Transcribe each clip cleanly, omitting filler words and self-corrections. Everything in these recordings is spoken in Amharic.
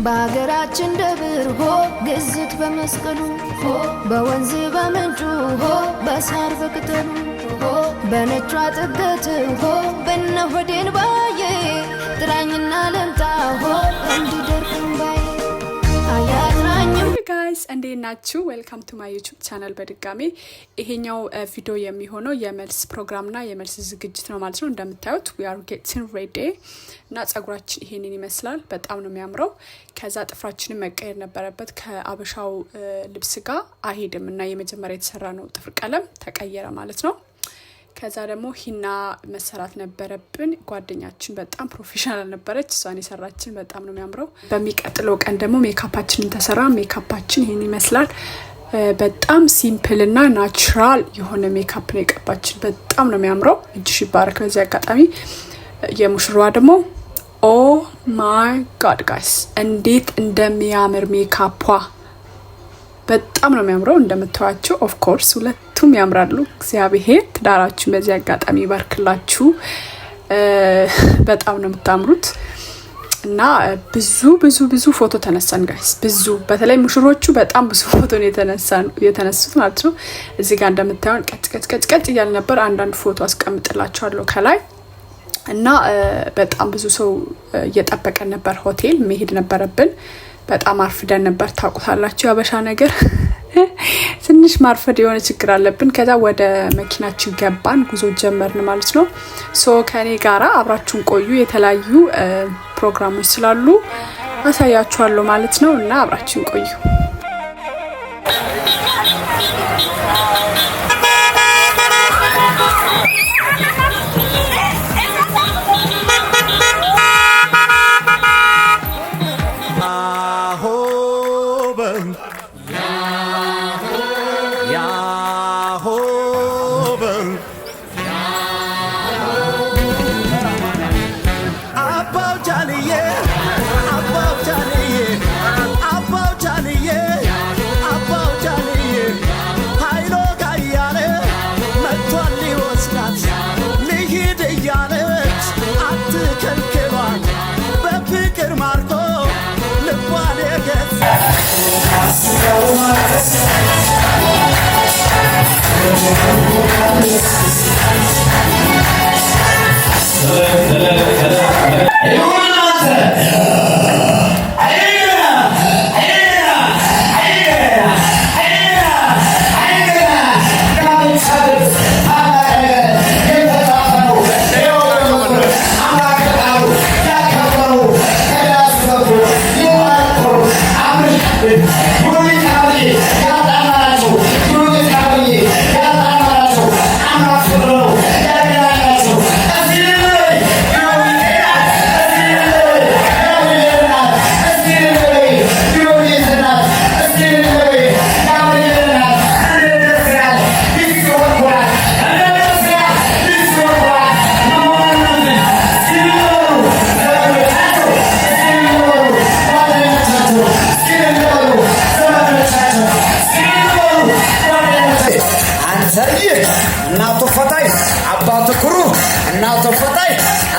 በአገራችን ደብር ሆ ግዝት በመስቀሉ ሆ በወንዝ በምንጩ ሆ በሳር በቅጠሉ ሆ በነጯ ጥገት ሆ በነሆዴን ባዬ ጥራኝና ለምጣ ሆ እንዲደርቅም ባዬ አያጥራኝም guys እንዴት ናችሁ welcome to my youtube channel በድጋሚ ይሄኛው ቪዲዮ የሚሆነው የመልስ ፕሮግራምና የመልስ ዝግጅት ነው ማለት ነው እንደምታዩት we are getting ready እና ጸጉራችን ይሄንን ይመስላል በጣም ነው የሚያምረው ከዛ ጥፍራችንን መቀየር ነበረበት ከአበሻው ልብስ ጋር አይሄድም እና የመጀመሪያ የተሰራ ነው ጥፍር ቀለም ተቀየረ ማለት ነው ከዛ ደግሞ ሂና መሰራት ነበረብን ጓደኛችን በጣም ፕሮፌሽናል ነበረች እሷን የሰራችን በጣም ነው የሚያምረው በሚቀጥለው ቀን ደግሞ ሜካፓችንን ተሰራ ሜካፓችን ይሄን ይመስላል በጣም ሲምፕል እና ናቹራል የሆነ ሜካፕ ነው የቀባችን በጣም ነው የሚያምረው እጅሽ ይባረክ በዚህ አጋጣሚ የሙሽራዋ ደግሞ ኦ ማይ ጋድ ጋይስ እንዴት እንደሚያምር ሜካፓ በጣም ነው የሚያምረው እንደምታዩቸው ኦፍ ኮርስ ሁለቱም ያምራሉ እግዚአብሔር ትዳራችሁን በዚህ አጋጣሚ ይባርክላችሁ በጣም ነው የምታምሩት እና ብዙ ፎቶ ተነሳን ጋይስ ብዙ በተለይ ሙሽሮቹ በጣም ብዙ ፎቶ ነው የተነሱት ማለት ነው እዚህ ጋር እንደምታዩን ቀጭ እያለ ነበር አንዳንድ ፎቶ አስቀምጥላችኋለሁ ከላይ እና በጣም ብዙ ሰው እየጠበቀን ነበር ሆቴል መሄድ ነበረብን በጣም አርፍደን ነበር ታውቁታላችሁ ያበሻ ነገር ትንሽ ማርፈድ የሆነ ችግር አለብን ከዛ ወደ መኪናችን ገባን ጉዞ ጀመርን ማለት ነው ሶ ከኔ ጋራ አብራችሁን ቆዩ የተለያዩ ፕሮግራሞች ስላሉ አሳያችኋለሁ ማለት ነው እና አብራችሁን ቆዩ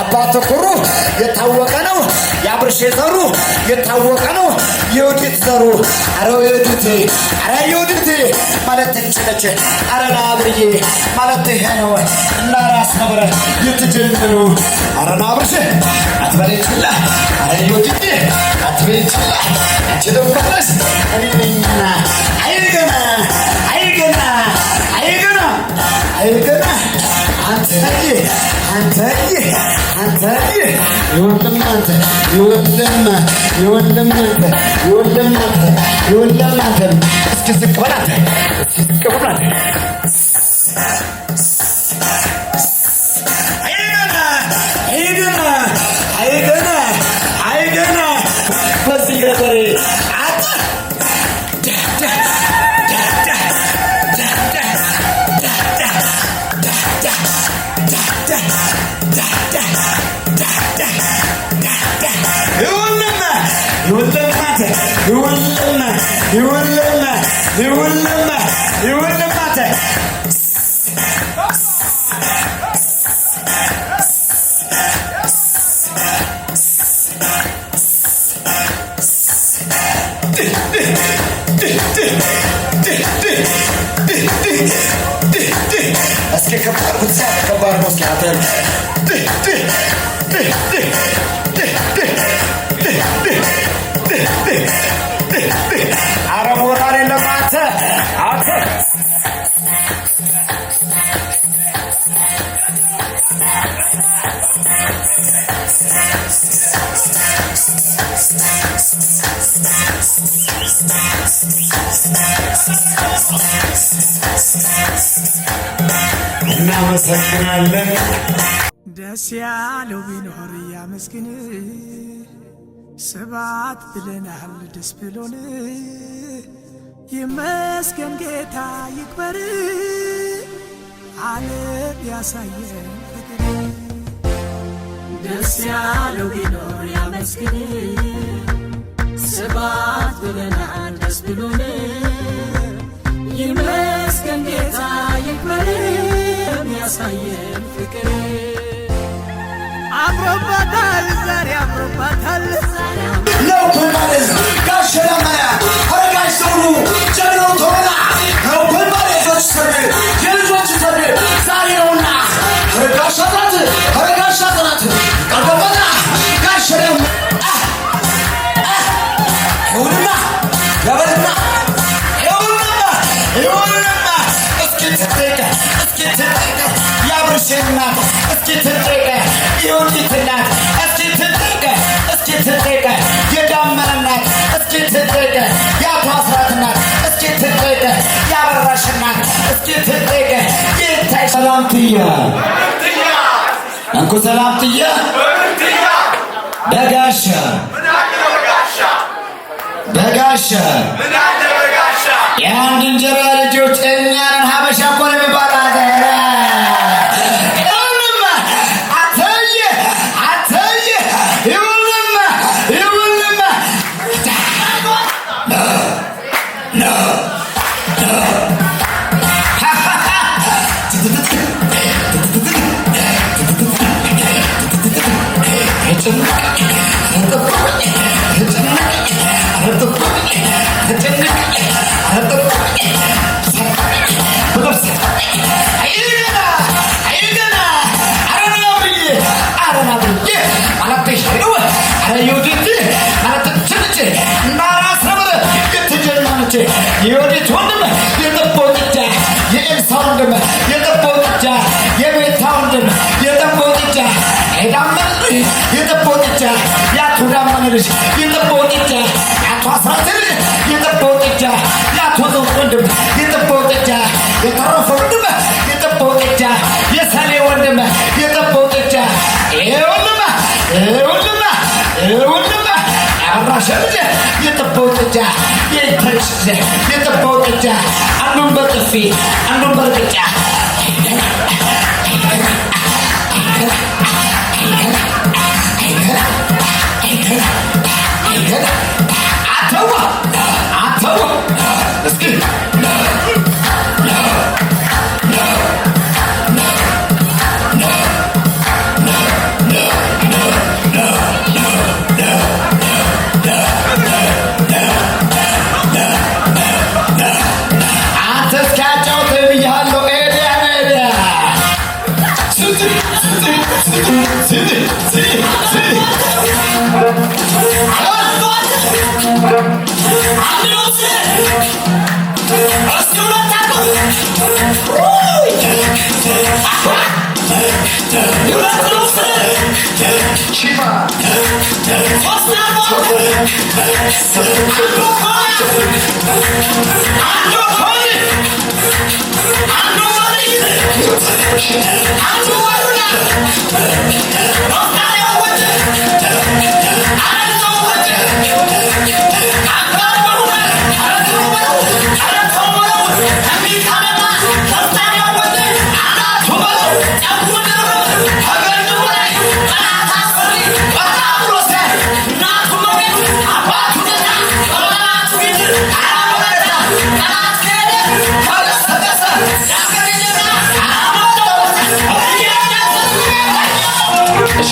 አባተኩሩ የታወቀ ነው ያብርሽ ዘሩ የታወቀ ነው የውዲት ዘሩ አረው የውዲት ማለት እንችለች አረና አብርዬ ማለት ይሄ ነው እና ራስ ነብረ የትጀልሉ አረና አብርሽ አትበለችላ አረ የውዲት አትበለችላ አትደውቀስ እኔና አይገና አንተ እስኪ ዝቅ በላት አይገና በዚህ ገበሬ እስኪ ከባድ ጉትሳ ከባድ ነው። እስኪ አንተ ኧረ ሞራል የለም አንተ እናመሰግናለን። ደስ ያለው ቢኖር ያመስግን፣ ስባት ብለናል ደስ ብሎን፣ ይመስገን ጌታ ይክበር፣ ዓለም ያሳየን ፍቅር። ደስ ያለው ቢኖር ያመስግን፣ ስባት ብለናል ደስ ብሎን፣ ይመስገን ጌታ ይክበር፣ ያሳየን ፍቅር። አምሮባታል ዛሬ አምሮባታል ለውኩል ማለት ጋሽ ለማያ አረጋሽ ሰውሉ ጀግናው ተወላ ለውኩል ማለት የልጆች ሰርግ ዛሬ ነውና አረጋሽ አጥራት ቀርበበና ጋሽ ለም ይሁንና ያበልና ይሁንና እስኪ ትጠይቀ ያብርሽ እናት እስኪ ትጠይቀ ይሁዲት እናት እስኪ ትጠይቀ የዳመና እናት እስኪ ትጠይቀ የአቶ አስራት እናት እስኪ ትጠይቀ ያበራሽ እናት እስኪ ትጠይቀ ይታይ ሰላምትያ እንኩ ሰላምትያ በጋሻ የአንድ እንጀራ ልጆች እኛንን ሀበሻ እኮ ነው የሚባል አገር የወዲት ወንድም የጠቦጥጃ የኤልሳ ወንድም የጠቦጥጃ የቤታ ወንድም የጠቦጥጃ የዳመን የጠቦጥጃ የአቶ ዳመን ልጅ የጠቦጥጃ የአቶ አስራት ልጅ የጠቦጥጃ የአቶ ዘውድ ወንድም የጠቦጥጃ የተረፈ ወንድም የጠቦጥጃ የሰሌ ወንድም የጠቦጥጃ ወንድም ያበራሽ ልጅ የጠቦጥጃ የጠቦጥጃ አንዱን በጥፊ አንዱን በርግጫ አተዋ እስኪ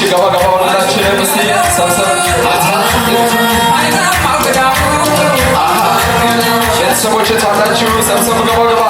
Gaba gaba oradan çile misin? Sen ያላችሁ ሰብሰብ ገባ ገባ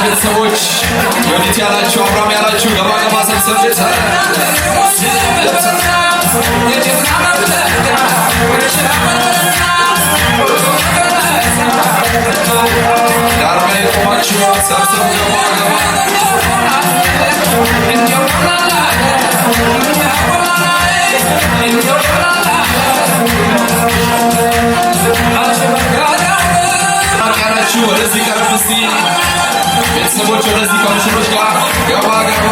ቤተሰቦች ወዲት ያላችሁ አብራም ያላችሁ ገባ ገባ ሰብሰብ ዳር ላይ ቆማችሁ ሰብሰብ ገባ ገባ ያላችሁ ወደዚህ ቀርብ እስቲ ቤተሰቦች ወደዚህ ከሙሽሮች ጋር ገባ ገባ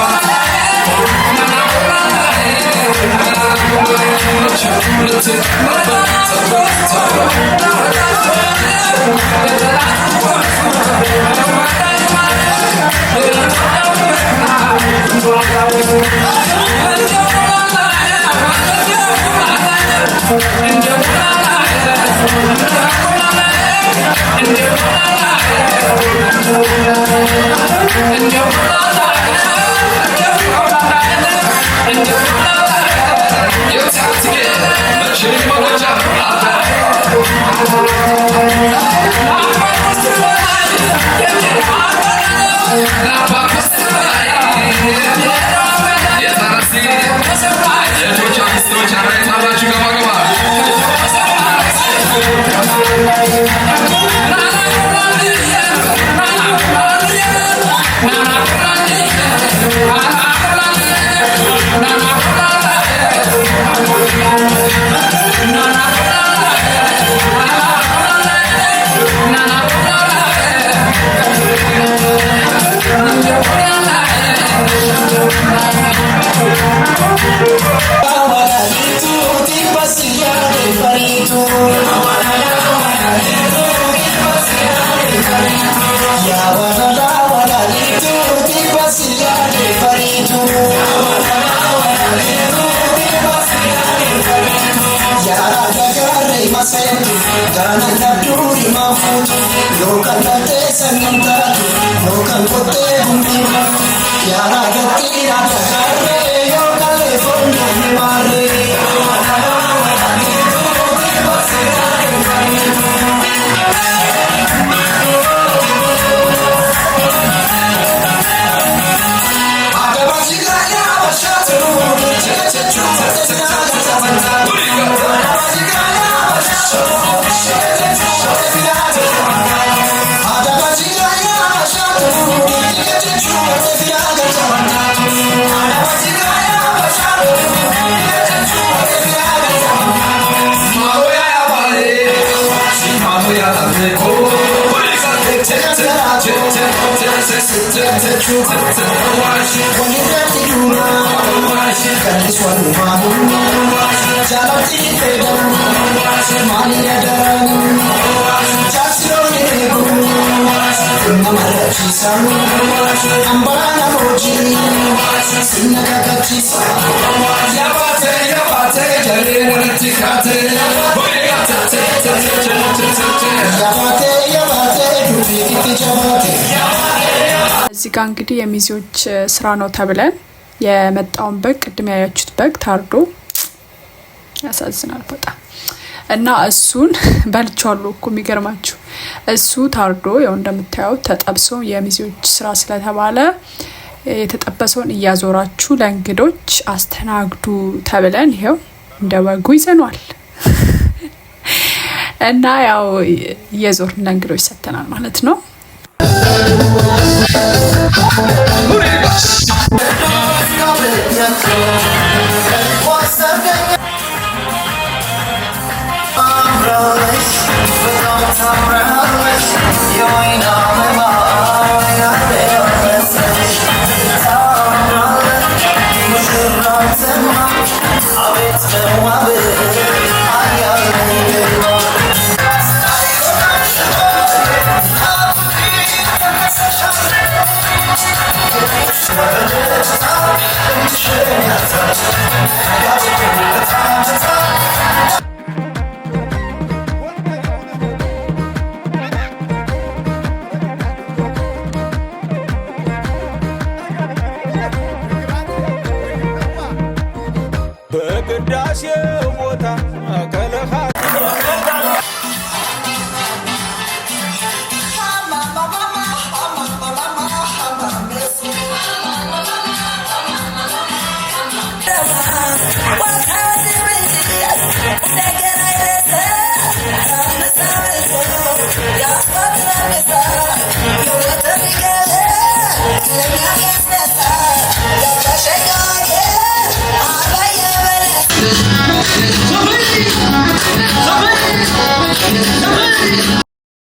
እዚህ ጋር እንግዲህ የሚዜዎች ስራ ነው ተብለን የመጣውን በግ ቅድም ያያችሁት በግ ታርዶ ያሳዝናል በጣም እና እሱን በልቻለሁ እኮ የሚገርማችሁ እሱ ታርዶ ያው እንደምታዩት ተጠብሶ የሚዜዎች ስራ ስለተባለ የተጠበሰውን እያዞራችሁ ለእንግዶች አስተናግዱ ተብለን ይሄው እንደ ወጉ ይዘኗል እና ያው እየዞርን ለእንግዶች ሰጥተናል ማለት ነው። ውዳሴው ቦታ ከለኻ Yeah.